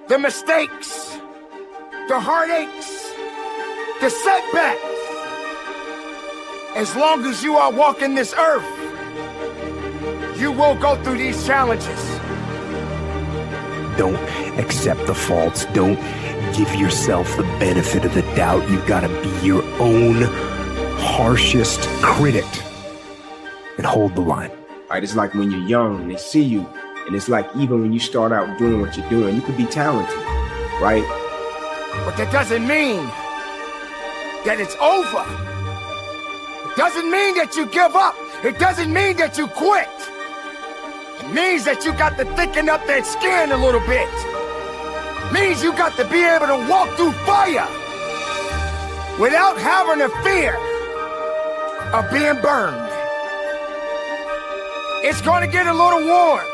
the mistakes, the heartaches, the setbacks. As long as you are walking this earth, you will go through these challenges. Don't accept the faults. Don't give yourself the benefit of the doubt. You've got to be your own harshest critic and hold the line. Right? It's like when you're young and they see you, and it's like even when you start out doing what you're doing, you could be talented, right? But that doesn't mean that it's over. It doesn't mean that you give up. It doesn't mean that you quit. It means that you got to thicken up that skin a little bit. It means you got to be able to walk through fire without having a fear of being burned. It's gonna get a little warm.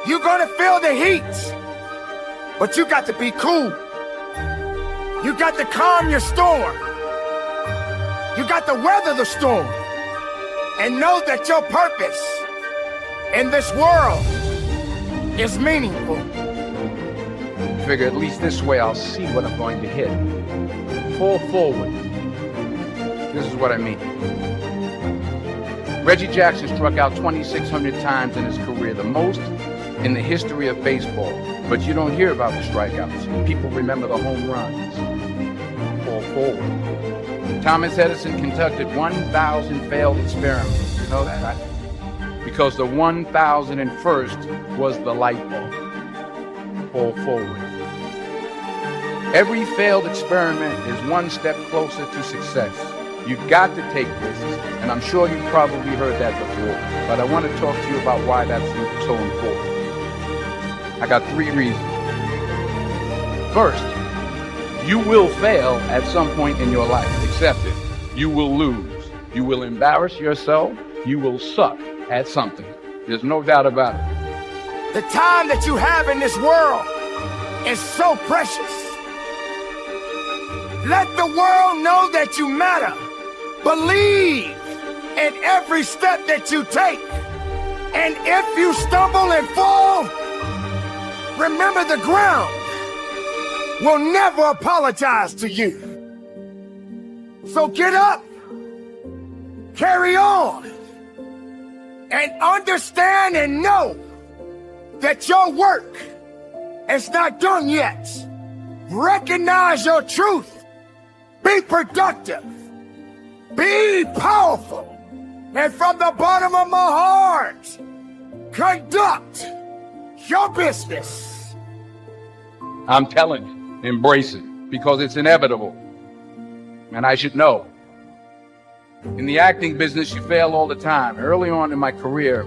You're gonna feel the heat. But you got to be cool. You got to calm your storm. You got to weather the storm. And know that your purpose in this world is meaningful. Figure at least this way I'll see what I'm going to hit. Fall forward. This is what I mean. Reggie Jackson struck out 2,600 times in his career, the most in the history of baseball. But you don't hear about the strikeouts. People remember the home runs. Fall forward. Thomas Edison conducted 1,000 failed experiments. You know that, right? Because the 1,001st was the light bulb. Fall forward. Every failed experiment is one step closer to success. You've got to take risks, and I'm sure you've probably heard that before, but I want to talk to you about why that's so important. I got 3 reasons. First, you will fail at some point in your life. Accept it. You will lose. You will embarrass yourself. You will suck at something. There's no doubt about it. The time that you have in this world is so precious. Let the world know that you matter. Believe in every step that you take. And if you stumble and fall, remember the ground will never apologize to you. So get up, carry on, and understand and know that your work is not done yet. Recognize your truth. Be productive. Be powerful. And from the bottom of my heart, conduct your business. I'm telling you, embrace it, because it's inevitable. And I should know. In the acting business, you fail all the time. Early on in my career,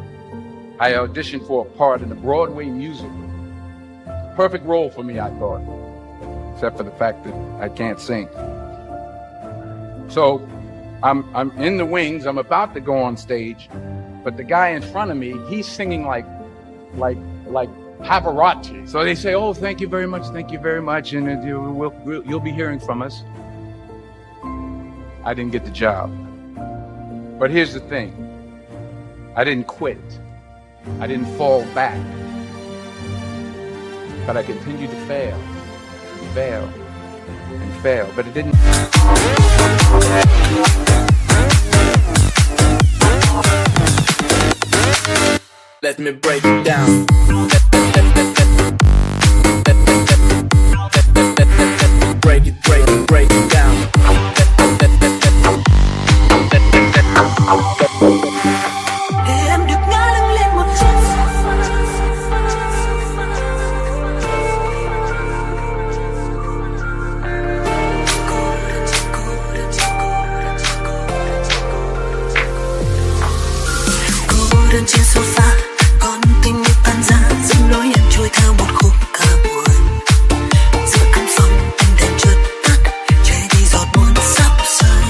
I auditioned for a part in a Broadway musical. Perfect role for me, I thought, except for the fact that I can't sing. So I'm in the wings. I'm about to go on stage, but the guy in front of me, he's singing like Pavarotti. So they say, "Oh, thank you very much, and you'll be hearing from us." I didn't get the job. But here's the thing. I didn't quit. I didn't fall back. But I continued to fail, and fail, and fail. But it didn't. Let me break it down. Break it down. Em được ngã lưng lên một chút. Cô đơn trên sofa, con tim như tan ra, dòng lối em trôi theo một khúc ca buồn. Giữa căn phòng ánh đèn chợt tắt, che đi giọt buồn sắp rơi.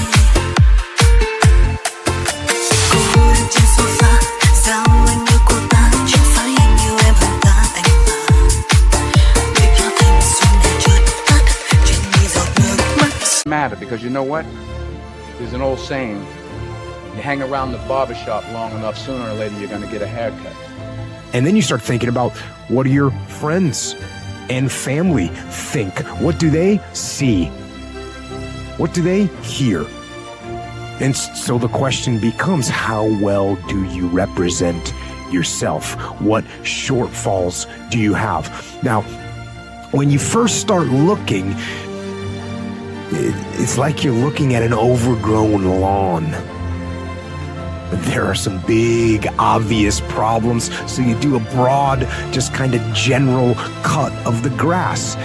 Cô đơn trên sofa, sao anh yêu cô ta, chẳng phải anh yêu em hơn ta anh mà. Để cho thanh xuân đèn chợt tắt, che đi giọt nước mắt. Matter, because you know what? There's an old saying. You hang around the barbershop long enough, sooner or later you're going to get a haircut. And then you start thinking about, what are your friends and family think? What do they see? What do they hear? And so the question becomes, how well do you represent yourself? What shortfalls do you have? Now, when you first start looking, it's like you're looking at an overgrown lawn. There are some big, obvious problems, so you do a broad, just kind of general cut of the grass.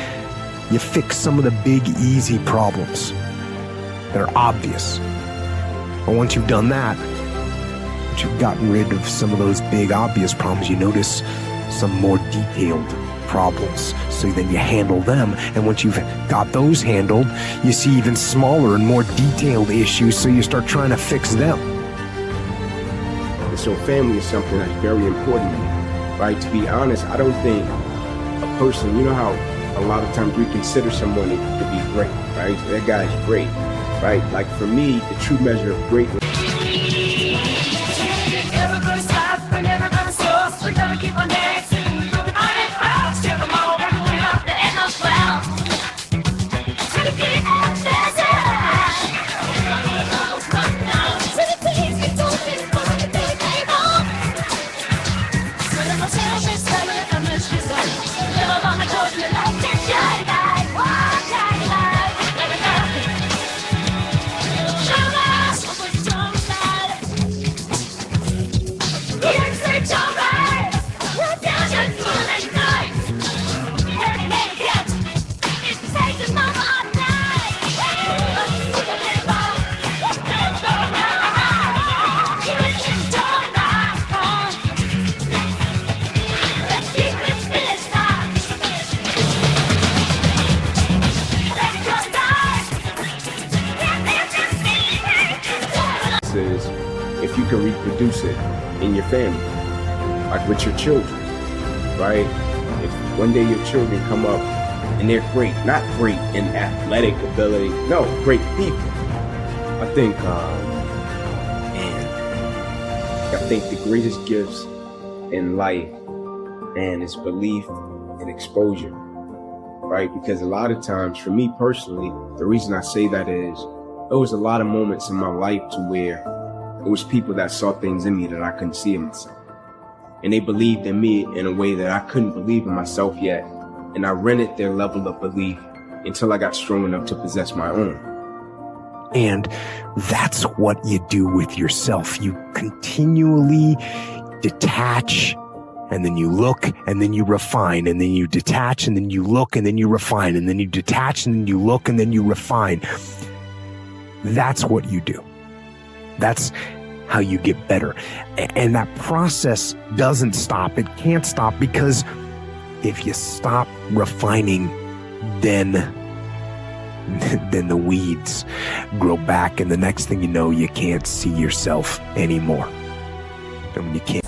You fix some of the big, easy problems that are obvious. And once you've done that, once you've gotten rid of some of those big, obvious problems, you notice some more detailed problems. So then you handle them, and once you've got those handled, you see even smaller and more detailed issues, so you start trying to fix them. And so family is something that's very important to me, right? To be honest, I don't think a person, you know how a lot of times we consider someone to be great, right? That guy's great, right? Like for me, the true measure of greatness. Everybody's life and everybody's source. We gotta keep our necks and moving on and out. Still them all back way up the end of well. To the beat of the desert. To the things we don't feel for the day they home. So let myself be silent and miss you so. Never wanna go to the light and shine light. One shine light. Let it go. Show us what we're strong side. It's alright. We're down to full and night. Hey, hey, yeah. It's taking mama all night. Let's keep it finished now. Let it go start. Is if you can reproduce it in your family, like with your children, right? If one day your children come up and they're great, not great in athletic ability, no, great people. I think, the greatest gifts in life and is belief and exposure, right? Because a lot of times, for me personally, the reason I say that is there was a lot of moments in my life to where it was people that saw things in me that I couldn't see in myself. And they believed in me in a way that I couldn't believe in myself yet. And I rented their level of belief until I got strong enough to possess my own. And that's what you do with yourself. You continually detach, and then you look, and then you refine, and then you detach, and then you look, and then you refine, and then you detach, and then you look, and then you refine. That's what you do. That's how you get better. And that process doesn't stop. It can't stop, because if you stop refining, then the weeds grow back, and the next thing you know, you can't see yourself anymore. I mean, you can't.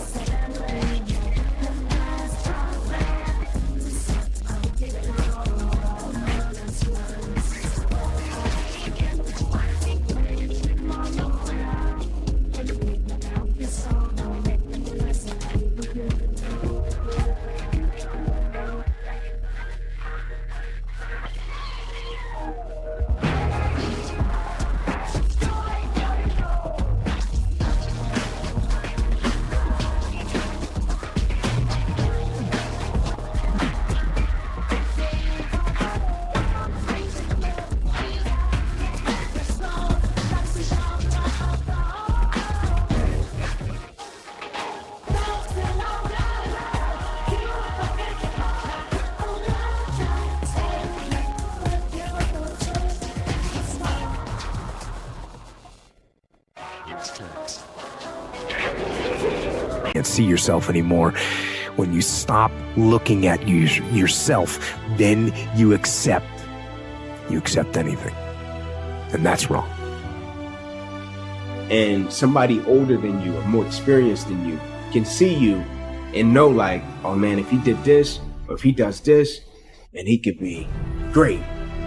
Can't see yourself anymore. When you stop looking at yourself, then you accept anything, and that's wrong. And somebody older than you or more experienced than you can see you and know, like, oh man, if he did this or if he does this, then he could be great,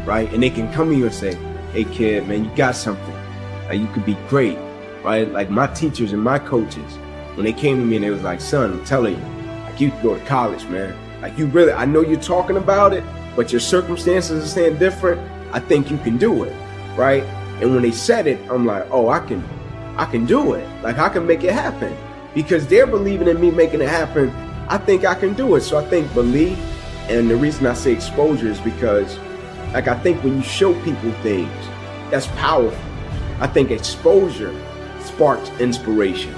right? And they can come to you and say, hey kid, man, you got something. Like, you could be great, right? Like my teachers and my coaches, when they came to me and they was like, son, I'm telling you, like, you could go to college, man. Like I know you're talking about it, but your circumstances are saying different. I think you can do it, right? And when they said it, I'm like, oh, I can do it. Like I can make it happen because they're believing in me making it happen. I think I can do it. So I think belief, and the reason I say exposure is because, like, I think when you show people things, that's powerful. I think exposure sparks inspiration,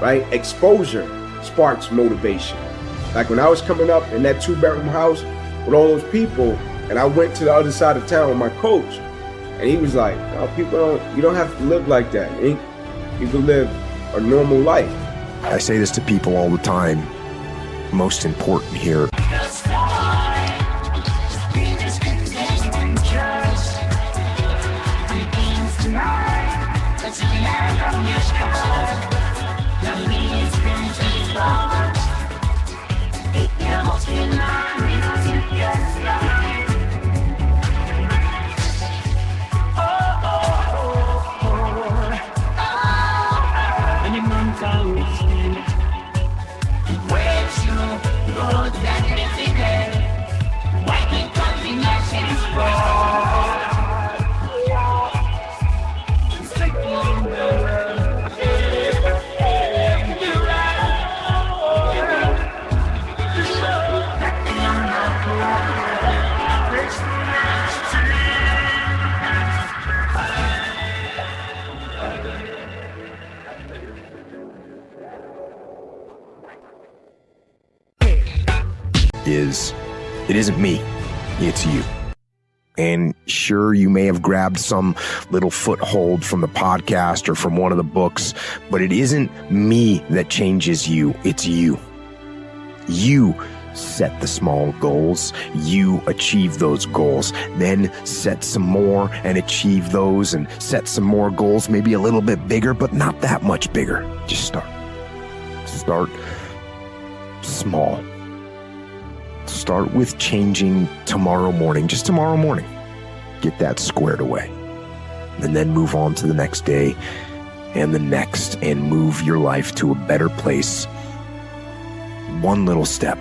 right? Exposure sparks motivation. Like when I was coming up in that 2-bedroom house with all those people, and I went to the other side of town with my coach, and he was like, no, you don't have to live like that. You can live a normal life. I say this to people all the time. Most important here. It isn't me, it's you. And sure, you may have grabbed some little foothold from the podcast or from one of the books, but it isn't me that changes you, it's you. You set the small goals, you achieve those goals, then set some more and achieve those, and set some more goals, maybe a little bit bigger, but not that much bigger. Just start small. Start with changing tomorrow morning, just tomorrow morning. Get that squared away. And then move on to the next day and the next, and move your life to a better place. One little step